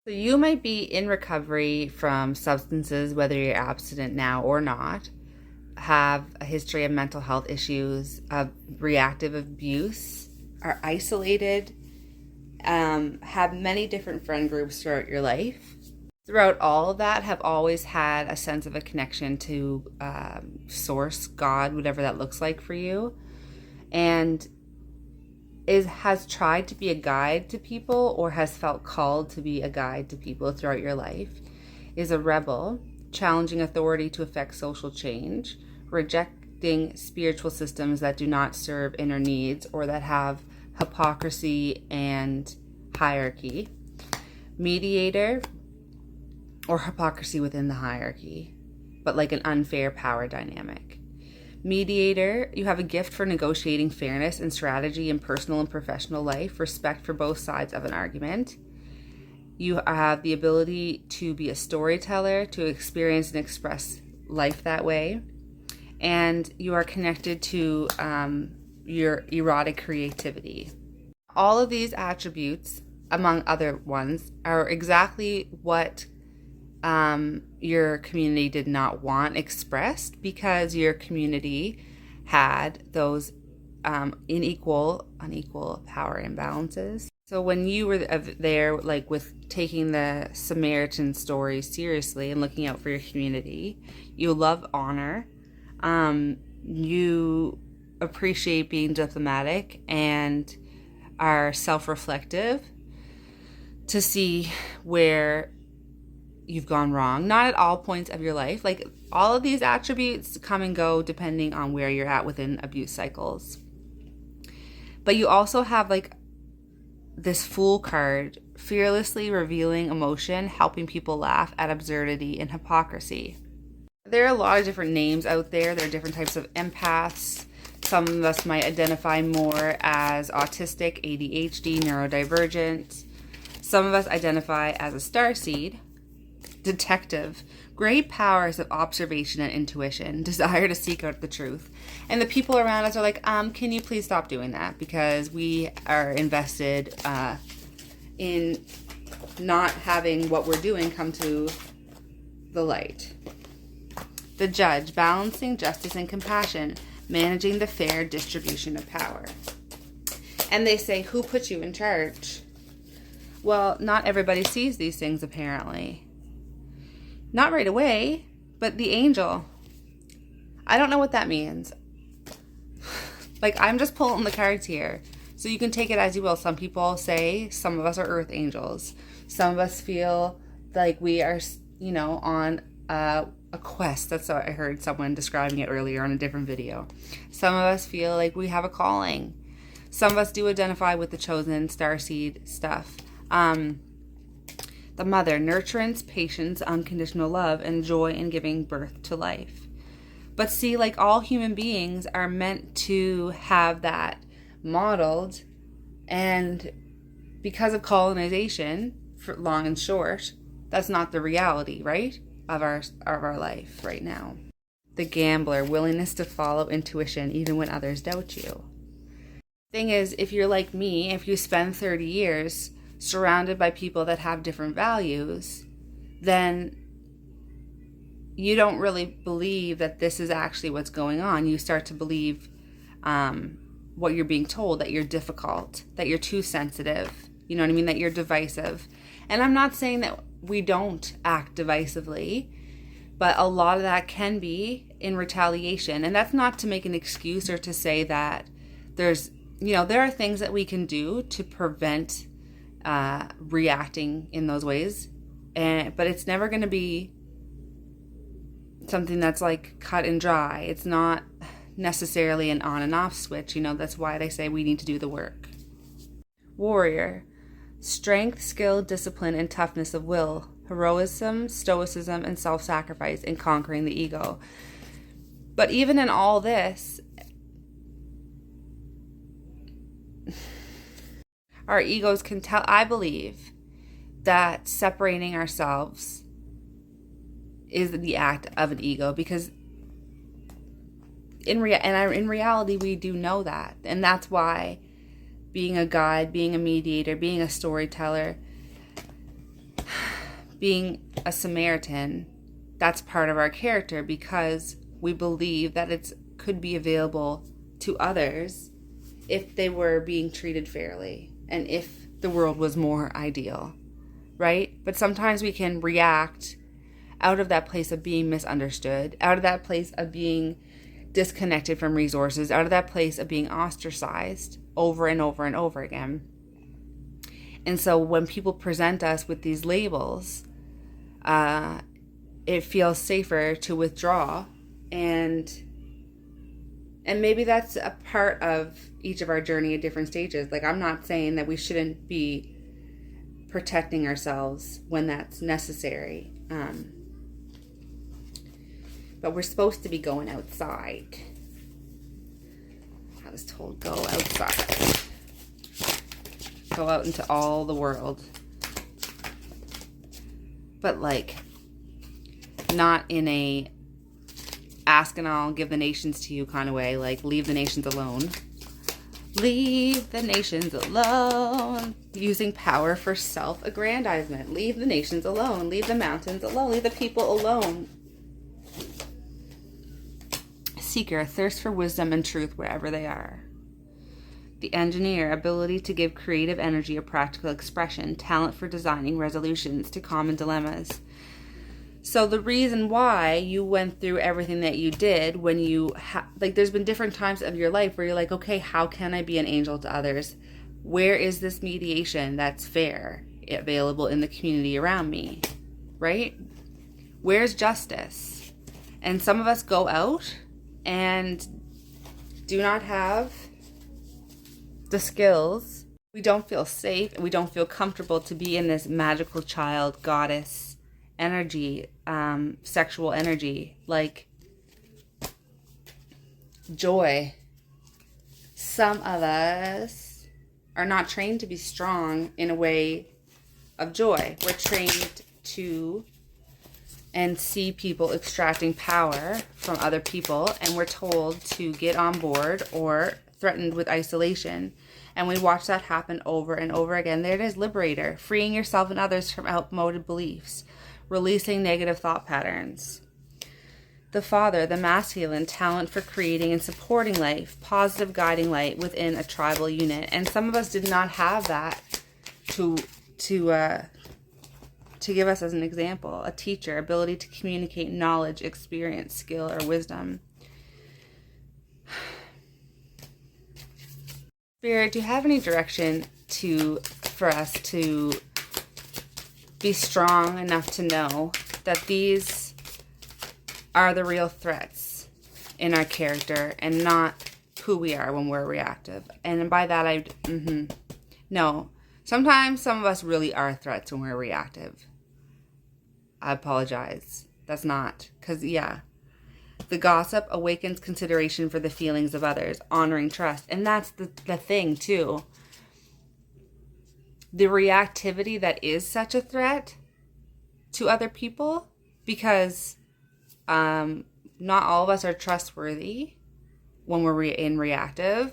So you might be in recovery from substances, whether you're abstinent now or not, have a history of mental health issues, of reactive abuse, are isolated, have many different friend groups throughout your life. Throughout all of that, have always had a sense of a connection to source, God, whatever that looks like for you, and has tried to be a guide to people or has felt called to be a guide to people throughout your life, is a rebel, challenging authority to effect social change, rejecting spiritual systems that do not serve inner needs or that have hypocrisy and hierarchy, mediator, or hypocrisy within the hierarchy, but like an unfair power dynamic. Mediator, you have a gift for negotiating fairness and strategy in personal and professional life, respect for both sides of an argument. You have the ability to be a storyteller, to experience and express life that way. And you are connected to your erotic creativity. All of these attributes, among other ones, are exactly what your community did not want expressed, because your community had those unequal power imbalances. So when you were there, like with taking the Samaritan story seriously and looking out for your community, you love honor, you appreciate being diplomatic and are self-reflective to see where you've gone wrong. Not at all points of your life. Like, all of these attributes come and go depending on where you're at within abuse cycles. But you also have like this Fool card, fearlessly revealing emotion, helping people laugh at absurdity and hypocrisy. There are a lot of different names out there. There are different types of empaths. Some of us might identify more as autistic, ADHD, neurodivergent. Some of us identify as a starseed, detective, great powers of observation and intuition, desire to seek out the truth. And the people around us are like, can you please stop doing that? Because we are invested in not having what we're doing come to the light. The judge, balancing justice and compassion, managing the fair distribution of power. And they say, who put you in charge? Well, not everybody sees these things, apparently. Not right away, but the angel. I don't know what that means. Like, I'm just pulling the cards here, so you can take it as you will. Some people say some of us are earth angels. Some of us feel like we are, on a quest. That's what I heard someone describing it earlier on a different video. Some of us feel like we have a calling. Some of us do identify with the chosen starseed stuff. The mother, nurturance, patience, unconditional love, and joy in giving birth to life. But see, like, all human beings are meant to have that modeled, and because of colonization, for long and short, that's not the reality, right, of our life right now. The gambler, willingness to follow intuition even when others doubt you. Thing is, if you're like me, if you spend 30 years surrounded by people that have different values, then you don't really believe that this is actually what's going on. You start to believe what you're being told, that you're difficult, that you're too sensitive, you know what I mean, that you're divisive. And I'm not saying that we don't act divisively, but a lot of that can be in retaliation. And that's not to make an excuse or to say that there are things that we can do to prevent reacting in those ways, but it's never going to be something that's like cut and dry. It's not necessarily an on and off switch. That's why they say we need to do the work. Warrior, strength, skill, discipline, and toughness of will, heroism, stoicism, and self-sacrifice in conquering the ego. But even in all this, our egos can tell. I believe that separating ourselves is the act of an ego, because in reality we do know that, and that's why being a guide, being a mediator, being a storyteller, being a Samaritan, that's part of our character because we believe that it could be available to others if they were being treated fairly and if the world was more ideal, right? But sometimes we can react out of that place of being misunderstood, out of that place of being disconnected from resources, out of that place of being ostracized over and over and over again. And so when people present us with these labels, it feels safer to withdraw, and maybe that's a part of each of our journey at different stages. Like, I'm not saying that we shouldn't be protecting ourselves when that's necessary, but we're supposed to be going outside. I was told, go outside. Go out into all the world. But like, not in a ask and I'll give the nations to you kind of way. Like, leave the nations alone. Leave the nations alone. Using power for self-aggrandizement. Leave the nations alone. Leave the mountains alone. Leave the people alone. Seeker, thirst for wisdom and truth wherever they are. The engineer, ability to give creative energy a practical expression, talent for designing resolutions to common dilemmas. So the reason why you went through everything that you did when you, there's been different times of your life where you're like, okay, how can I be an angel to others? Where is this mediation that's fair, available in the community around me, right? Where's justice? And some of us go out and do not have the skills. We don't feel safe and we don't feel comfortable to be in this magical child goddess energy, sexual energy, like joy. Some of us are not trained to be strong in a way of joy. We're trained to and see people extracting power from other people, and we're told to get on board or threatened with isolation. And we watch that happen over and over again. There it is, liberator, freeing yourself and others from outmoded beliefs, releasing negative thought patterns. The father, the masculine, talent for creating and supporting life, positive guiding light within a tribal unit. And some of us did not have that to give us as an example. A teacher, ability to communicate knowledge, experience, skill, or wisdom. Spirit, do you have any direction for us to be strong enough to know that these are the real threats in our character and not who we are when we're reactive? And by that, no. Sometimes some of us really are threats when we're reactive. I apologize. That's not. Because, yeah. The gossip awakens consideration for the feelings of others, honoring trust. And that's the thing, too. The reactivity that is such a threat to other people, because not all of us are trustworthy when we're in reactive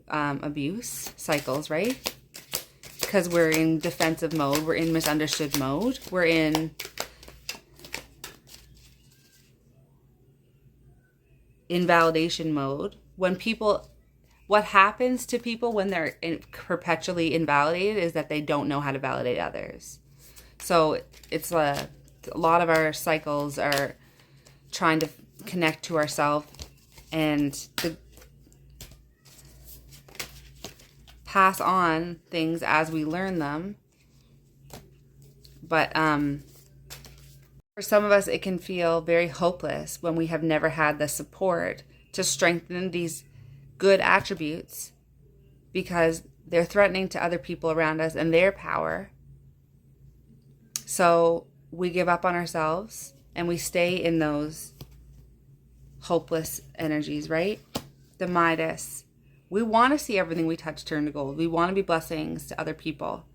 abuse cycles, right? Because we're in defensive mode, we're in misunderstood mode, we're in invalidation mode. What happens to people when they're perpetually invalidated is that they don't know how to validate others. So it's a lot of our cycles are trying to connect to ourselves and to pass on things as we learn them. But for some of us, it can feel very hopeless when we have never had the support to strengthen these good attributes because they're threatening to other people around us and their power. So we give up on ourselves and we stay in those hopeless energies, right? The Midas. We want to see everything we touch turn to gold. We want to be blessings to other people.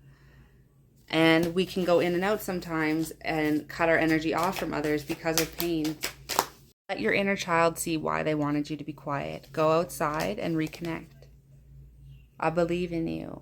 And we can go in and out sometimes and cut our energy off from others because of pain. Let your inner child see why they wanted you to be quiet. Go outside and reconnect. I believe in you.